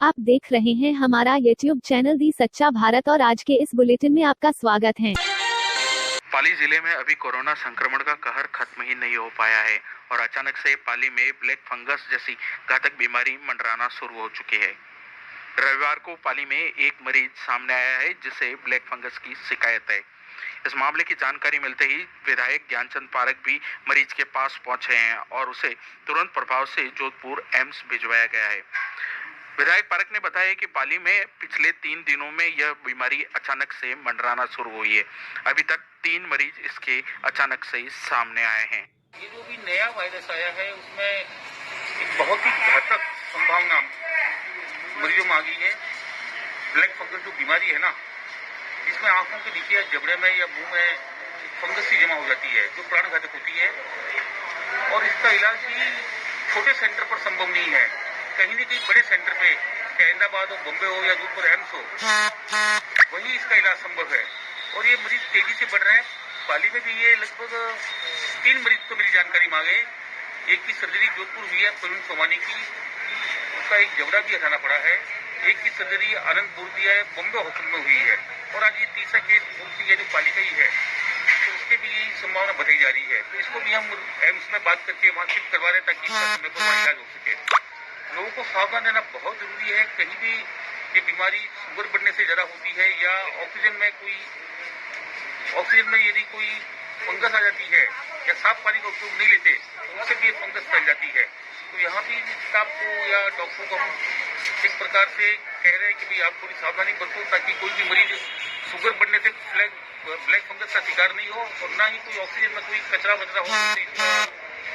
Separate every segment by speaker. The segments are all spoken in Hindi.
Speaker 1: आप देख रहे हैं हमारा YouTube चैनल दी सच्चा भारत और आज के इस बुलेटिन में आपका स्वागत है।
Speaker 2: पाली जिले में अभी कोरोना संक्रमण का कहर खत्म ही नहीं हो पाया है और अचानक से पाली में ब्लैक फंगस जैसी घातक बीमारी मंडराना शुरू हो चुकी है। रविवार को पाली में एक मरीज सामने आया है जिसे ब्लैक फंगस की शिकायत है। इस मामले की जानकारी मिलते ही विधायक ज्ञानचंद पारख भी मरीज के पास पहुंचे हैं और उसे तुरंत प्रभाव से जोधपुर एम्स भिजवाया गया है। विधायक पारख ने बताया कि पाली में पिछले 3 दिनों में यह बीमारी अचानक से मंडराना शुरू हुई है। अभी तक 3 मरीज इसके अचानक से सामने आए हैं।
Speaker 3: ये जो भी नया वायरस आया है उसमें एक बहुत ही घातक संभावना मरीजों में आ गई है। ब्लैक फंगस जो बीमारी है ना, जिसमें आंखों के नीचे या जबड़े में या मुंह में फंगस सी जमा हो जाती है जो प्राणघातक होती है और इसका इलाज भी छोटे सेंटर पर संभव नहीं है। कहीं न कहीं बड़े सेंटर पे अहमदाबाद हो, बम्बे हो या जोधपुर एम्स हो, वहीं इसका इलाज संभव है और ये मरीज तेजी से बढ़ रहे हैं। पाली में भी ये लगभग 3 मरीज तो मेरी जानकारी में आ गए। एक की सर्जरी जोधपुर हुई है प्रवीण सोमानी की, उसका एक जबड़ा भी हटाना पड़ा है। एक की सर्जरी आनंदपुर दिया है, बम्बे हॉस्पिटल में हुई है और आज ये तीसरा केस है जो पाली का ही है, तो उसके भी संभावना बताई जा रही है। तो इसको भी हम एम्स में बात करके वहाँ शिफ्ट करवा रहे हैं ताकि इसका समय पर वहाँ इलाज हो सके। लोगों को सावधान रहना बहुत जरूरी है। कहीं भी ये बीमारी शुगर बढ़ने से ज्यादा होती है या ऑक्सीजन में यदि कोई फंगस आ जाती है या साफ पानी का उपयोग नहीं लेते तो उससे भी ये फंगस फैल जाती है। तो यहाँ भी स्टाफ को या डॉक्टरों को हम एक प्रकार से कह रहे हैं कि भाई आप थोड़ी सावधानी बरतो ताकि कोई भी मरीज शुगर बढ़ने से ब्लैक फंगस का शिकार नहीं हो और ना ही कोई ऑक्सीजन में कोई कचरा वचरा हो तो इसका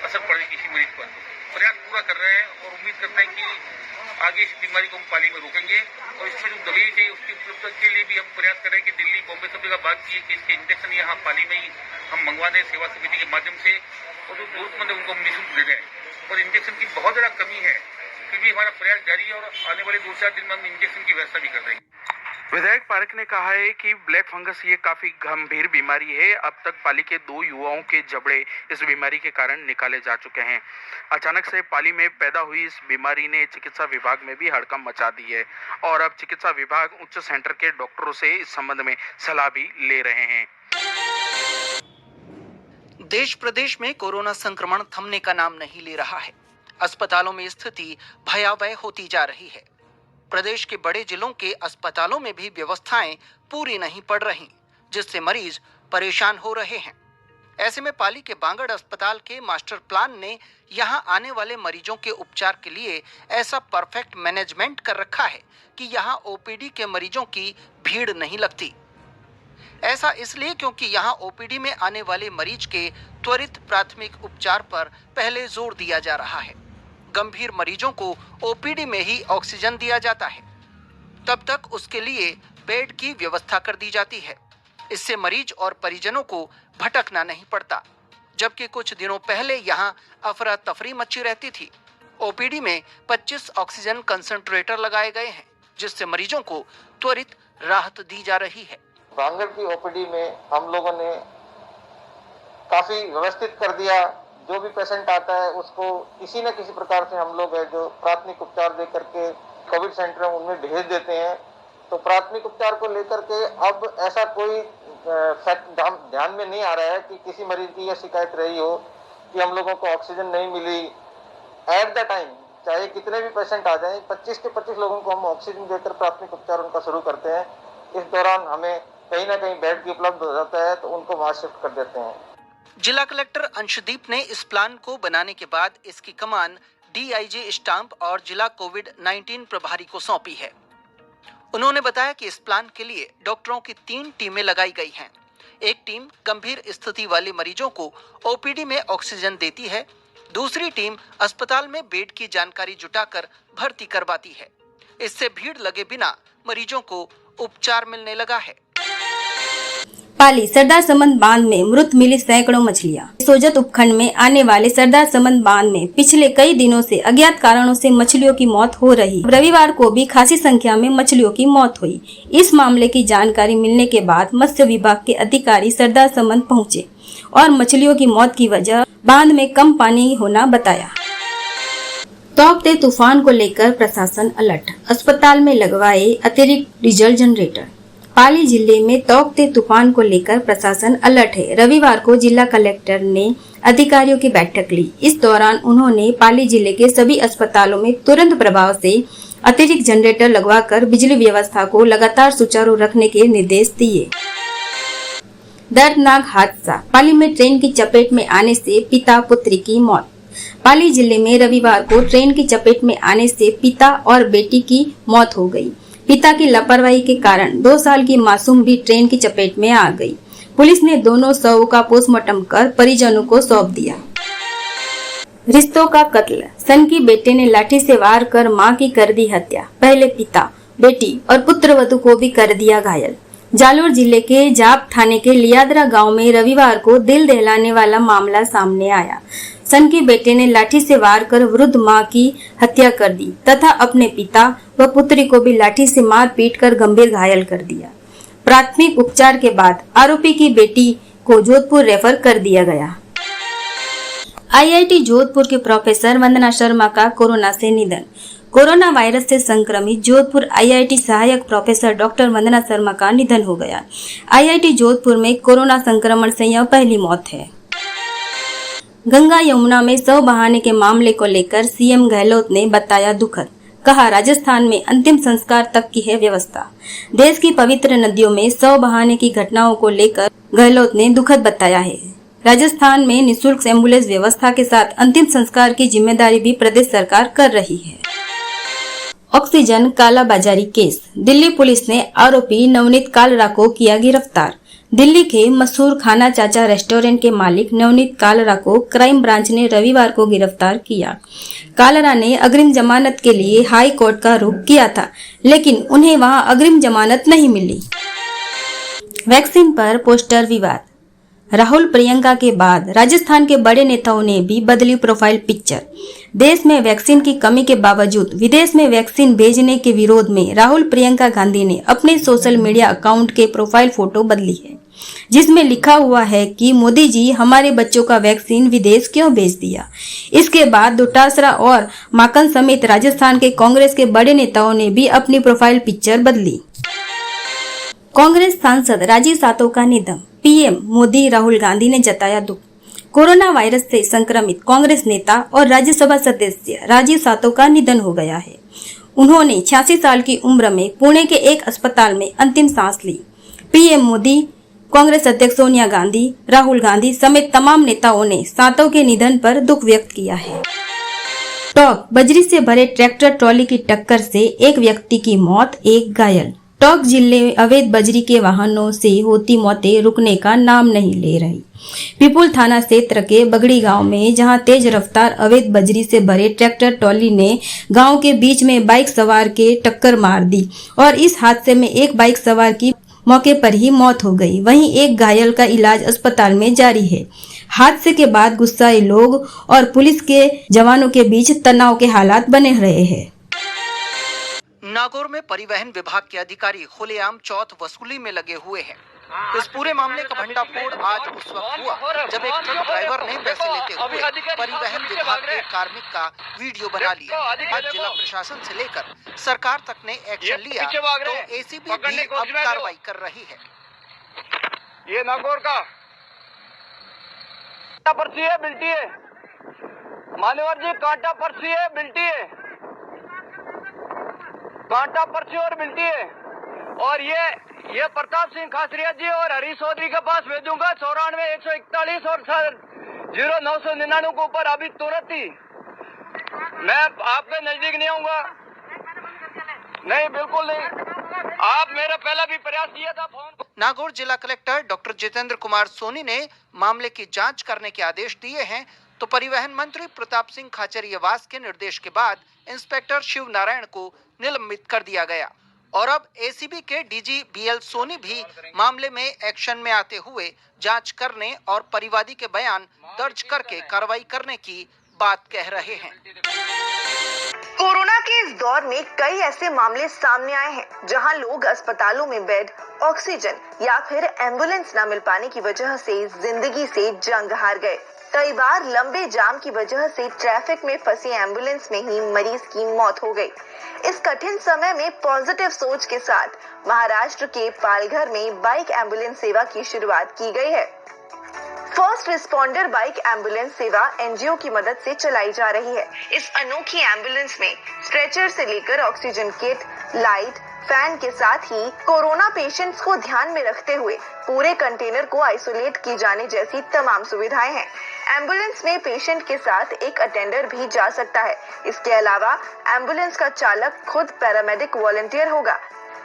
Speaker 3: असर पड़े किसी मरीज पर। प्रयास पूरा कर रहे हैं और उम्मीद करते हैं कि आगे इस बीमारी को हम पाली में रोकेंगे और इसमें जो दवाई चाहिए उसकी उपलब्धता के लिए भी हम प्रयास कर रहे हैं कि दिल्ली बॉम्बे सब जगह बात की है कि इसके इंजेक्शन यहाँ पाली में ही हम मंगवा दें सेवा समिति के माध्यम से और जो जरूरतमंद है उनको हम निःशुल्क दे दें। और इंजेक्शन की बहुत ज़्यादा कमी है, फिर भी हमारा प्रयास जारी है और आने वाले 2-4 दिन में हम इंजेक्शन की व्यवस्था भी कर रहे हैं।
Speaker 2: विधायक पारख ने कहा है कि ब्लैक फंगस ये काफी गंभीर बीमारी है। अब तक पाली के 2 युवाओं के जबड़े इस बीमारी के कारण निकाले जा चुके हैं। अचानक से पाली में पैदा हुई इस बीमारी ने चिकित्सा विभाग में भी हड़कंप मचा दी है और अब चिकित्सा विभाग उच्च सेंटर के डॉक्टरों से इस संबंध में सलाह भी ले रहे हैं।
Speaker 4: देश प्रदेश में कोरोना संक्रमण थमने का नाम नहीं ले रहा है। अस्पतालों में स्थिति भयावह होती जा रही है। प्रदेश के बड़े जिलों के अस्पतालों में भी व्यवस्थाएं पूरी नहीं पड़ रही, जिससे मरीज परेशान हो रहे हैं। ऐसे में पाली के बांगड़ अस्पताल के मास्टर प्लान ने यहां आने वाले मरीजों के उपचार के लिए ऐसा परफेक्ट मैनेजमेंट कर रखा है कि यहां ओपीडी के मरीजों की भीड़ नहीं लगती। ऐसा इसलिए क्योंकि यहां ओपीडी में आने वाले मरीज के त्वरित प्राथमिक उपचार पर पहले जोर दिया जा रहा है। गंभीर मरीजों को ओपीडी में ही ऑक्सीजन दिया जाता है, तब तक उसके लिए बेड की व्यवस्था कर दी जाती है। इससे मरीज और परिजनों को भटकना नहीं पड़ता। जबकि कुछ दिनों पहले यहां अफरा तफरी मची रहती थी। ओपीडी में 25 ऑक्सीजन कंसंट्रेटर लगाए गए हैं, जिससे मरीजों को त्वरित राहत दी जा रही है।
Speaker 5: बांगड़ की ओपीडी में हम लोगों ने काफी व्यवस्थित कर दिया। जो भी पेशेंट आता है उसको किसी न किसी प्रकार से हम लोग है जो प्राथमिक उपचार दे करके कोविड सेंटर में उनमें भेज देते हैं। तो प्राथमिक उपचार को लेकर के अब ऐसा कोई फैक्ट ध्यान में नहीं आ रहा है कि किसी मरीज की यह शिकायत रही हो कि हम लोगों को ऑक्सीजन नहीं मिली। एट द टाइम चाहे कितने भी पेशेंट आ जाएं, 25 के 25 लोगों को हम ऑक्सीजन देकर प्राथमिक उपचार उनका शुरू करते हैं। इस दौरान हमें कहीं ना कहीं बेड की उपलब्ध हो जाता है तो उनको वहां शिफ्ट कर देते हैं।
Speaker 4: जिला कलेक्टर अंशदीप ने इस प्लान को बनाने के बाद इसकी कमान डीआईजी स्टाम्प और जिला कोविड-19 प्रभारी को सौंपी है। उन्होंने बताया कि इस प्लान के लिए डॉक्टरों की 3 टीमें लगाई गई हैं। एक टीम गंभीर स्थिति वाले मरीजों को ओपीडी में ऑक्सीजन देती है। दूसरी टीम अस्पताल में बेड की जानकारी जुटाकर भर्ती करवाती है। इससे भीड़ लगे बिना मरीजों को उपचार मिलने लगा है।
Speaker 6: पाली सरदार समंद बांध में मृत मिली सैकड़ों मछलियां। सोजत उपखंड में आने वाले सरदार समंद बांध में पिछले कई दिनों से अज्ञात कारणों से मछलियों की मौत हो रही। रविवार को भी खासी संख्या में मछलियों की मौत हुई। इस मामले की जानकारी मिलने के बाद मत्स्य विभाग के अधिकारी सरदार समंद पहुंचे और मछलियों की मौत की वजह बांध में कम पानी होना बताया। तौकते तूफान को लेकर प्रशासन अलर्ट, अस्पताल में लगवाए अतिरिक्त डीजल जनरेटर। पाली जिले में तौकते तूफान को लेकर प्रशासन अलर्ट है। रविवार को जिला कलेक्टर ने अधिकारियों की बैठक ली। इस दौरान उन्होंने पाली जिले के सभी अस्पतालों में तुरंत प्रभाव से अतिरिक्त जनरेटर लगवाकर बिजली व्यवस्था को लगातार सुचारू रखने के निर्देश दिए। दर्दनाक हादसा, पाली में ट्रेन की चपेट में आने से पिता पुत्री की मौत। पाली जिले में रविवार को ट्रेन की चपेट में आने से पिता और बेटी की मौत हो गई। पिता की लापरवाही के कारण 2 साल की मासूम भी ट्रेन की चपेट में आ गई। पुलिस ने दोनों शवों का पोस्टमार्टम कर परिजनों को सौंप दिया। रिश्तों का कत्ल, सन की बेटे ने लाठी से वार कर मां की कर दी हत्या। पहले पिता, बेटी और पुत्रवधू को भी कर दिया घायल। जालोर जिले के जाप थाने के लियादरा गांव में रविवार को दिल दहलाने वाला मामला सामने आया। सन के बेटे ने लाठी से वार कर वृद्ध मां की हत्या कर दी तथा अपने पिता व पुत्री को भी लाठी से मार पीट कर गंभीर घायल कर दिया। प्राथमिक उपचार के बाद आरोपी की बेटी को जोधपुर रेफर कर दिया गया। आईआईटी जोधपुर के प्रोफेसर वंदना शर्मा का कोरोना से निधन। कोरोना वायरस से संक्रमित जोधपुर आईआईटी सहायक प्रोफेसर डॉक्टर वंदना शर्मा का निधन हो गया। आईआईटी जोधपुर में कोरोना संक्रमण से यह पहली मौत है। गंगा यमुना में शव बहाने के मामले को लेकर सीएम गहलोत ने बताया दुखद, कहा राजस्थान में अंतिम संस्कार तक की है व्यवस्था। देश की पवित्र नदियों में शव बहाने की घटनाओं को लेकर गहलोत ने दुखद बताया है। राजस्थान में निःशुल्क एम्बुलेंस व्यवस्था के साथ अंतिम संस्कार की जिम्मेदारी भी प्रदेश सरकार कर रही है। ऑक्सीजन कालाबाजारी केस, दिल्ली पुलिस ने आरोपी नवनीत कालरा को किया गिरफ्तार। दिल्ली के मशहूर खाना चाचा रेस्टोरेंट के मालिक नवनीत कालरा को क्राइम ब्रांच ने रविवार को गिरफ्तार किया। कालरा ने अग्रिम जमानत के लिए हाई कोर्ट का रुख किया था, लेकिन उन्हें वहां अग्रिम जमानत नहीं मिली। वैक्सीन पर पोस्टर विवाद, राहुल प्रियंका के बाद राजस्थान के बड़े नेताओं ने भी बदली प्रोफाइल पिक्चर। देश में वैक्सीन की कमी के बावजूद विदेश में वैक्सीन भेजने के विरोध में राहुल प्रियंका गांधी ने अपने सोशल मीडिया अकाउंट के प्रोफाइल फोटो बदली है, जिसमें लिखा हुआ है कि मोदी जी हमारे बच्चों का वैक्सीन विदेश क्यों भेज दिया। इसके बाद डोटासरा और माकन समेत राजस्थान के कांग्रेस के बड़े नेताओं ने भी अपनी प्रोफाइल पिक्चर बदली। कांग्रेस सांसद राजीव सातव का निधन, पीएम मोदी राहुल गांधी ने जताया दुख। कोरोना वायरस से संक्रमित कांग्रेस नेता और राज्यसभा सदस्य राजीव सातव का निधन हो गया है। उन्होंने 86 साल की उम्र में पुणे के एक अस्पताल में अंतिम सांस ली। पीएम मोदी, कांग्रेस अध्यक्ष सोनिया गांधी, राहुल गांधी समेत तमाम नेताओं ने सातव के निधन पर दुख व्यक्त किया है। टोंक, बजरी से भरे ट्रैक्टर ट्रॉली की टक्कर से एक व्यक्ति की मौत, एक घायल। टोंक जिले में अवैध बजरी के वाहनों से होती मौतें रुकने का नाम नहीं ले रही। पिपुल थाना क्षेत्र के बगड़ी गांव में जहां तेज रफ्तार अवैध बजरी से भरे ट्रैक्टर ट्रॉली ने गांव के बीच में बाइक सवार के टक्कर मार दी और इस हादसे में एक बाइक सवार की मौके पर ही मौत हो गई। वहीं एक घायल का इलाज अस्पताल में जारी है। हादसे के बाद गुस्साए लोग और पुलिस के जवानों के बीच तनाव के हालात बने रहे हैं।
Speaker 4: नागौर में परिवहन विभाग के अधिकारी खुलेआम चौथ वसूली में लगे हुए हैं। इस पूरे मामले का भंडाफोड़ आज उस वक्त हुआ जब एक ट्रक ड्राइवर ने पैसे लेते हुए परिवहन विभाग के कार्मिक का वीडियो बना लिया। आज जिला प्रशासन से लेकर सरकार तक ने एक्शन लिया तो एसीबी भी अब कार्रवाई कर रही है।
Speaker 3: ये नागौर का पर्ची है, बिल्टी है, मान्यवर जी, कांटा पर्ची है, बिल्टी है, कांटा पर्ची और मिलती है। और ये प्रताप सिंह खासरिया जी और हरीश चौधरी के पास भेजूंगा 94 141 और 0999 के ऊपर अभी तुरंत ही। मैं आपके नजदीक नहीं आऊंगा, नहीं, बिल्कुल नहीं। आप मेरा पहला भी प्रयास किया था फोन।
Speaker 4: नागौर जिला कलेक्टर डॉक्टर जितेंद्र कुमार सोनी ने मामले की जांच करने के आदेश दिए हैं तो परिवहन मंत्री प्रताप सिंह खाचरियावास के निर्देश के बाद इंस्पेक्टर शिव नारायण को निलंबित कर दिया गया और अब एसीबी के डीजी बीएल सोनी भी मामले में एक्शन में आते हुए जांच करने और परिवादी के बयान दर्ज करके कार्रवाई करने की बात कह रहे हैं।
Speaker 7: कोरोना के इस दौर में कई ऐसे मामले सामने आए हैं जहां लोग अस्पतालों में बेड, ऑक्सीजन या फिर एम्बुलेंस न मिल पाने की वजह से जिंदगी से जंग हार गए। कई बार लंबे जाम की वजह से ट्रैफिक में फंसी एम्बुलेंस में ही मरीज की मौत हो गई। इस कठिन समय में पॉजिटिव सोच के साथ महाराष्ट्र के पालघर में बाइक एम्बुलेंस सेवा की शुरुआत की गई है। फर्स्ट रिस्पॉन्डर बाइक एम्बुलेंस सेवा एनजीओ की मदद से चलाई जा रही है। इस अनोखी एम्बुलेंस में स्ट्रेचर से लेकर ऑक्सीजन किट, लाइट, फैन के साथ ही कोरोना पेशेंट्स को ध्यान में रखते हुए पूरे कंटेनर को आइसोलेट की जाने जैसी तमाम सुविधाएं हैं। एम्बुलेंस में पेशेंट के साथ एक अटेंडर भी जा सकता है। इसके अलावा एम्बुलेंस का चालक खुद पैरामेडिक वॉलंटियर होगा,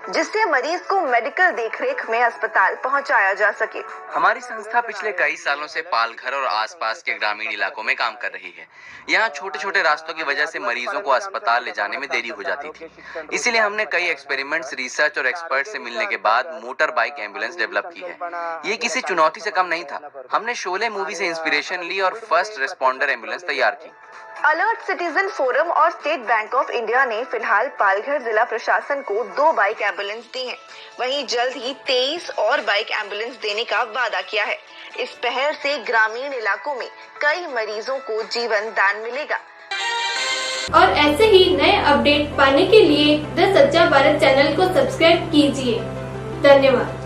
Speaker 7: जिससे मरीज को मेडिकल देखरेख में अस्पताल पहुंचाया जा सके।
Speaker 8: हमारी संस्था पिछले कई सालों से पालघर और आसपास के ग्रामीण इलाकों में काम कर रही है। यहाँ छोटे छोटे रास्तों की वजह से मरीजों को अस्पताल ले जाने में देरी हो जाती थी। इसीलिए हमने कई एक्सपेरिमेंट्स, रिसर्च और एक्सपर्ट से मिलने के बाद मोटर बाइक एम्बुलेंस डेवलप की है। ये किसी चुनौती से कम नहीं था। हमने शोले मूवी से इंस्पिरेशन ली और फर्स्ट रिस्पॉन्डर एम्बुलेंस तैयार की।
Speaker 7: अलर्ट सिटीजन फोरम और स्टेट बैंक ऑफ इंडिया ने फिलहाल पालघर जिला प्रशासन को 2 बाइक एम्बुलेंस दी हैं। वहीं जल्द ही 23 और बाइक एम्बुलेंस देने का वादा किया है। इस पहल से ग्रामीण इलाकों में कई मरीजों को जीवन दान मिलेगा।
Speaker 9: और ऐसे ही नए अपडेट पाने के लिए द सच्चा भारत चैनल को सब्सक्राइब कीजिए। धन्यवाद।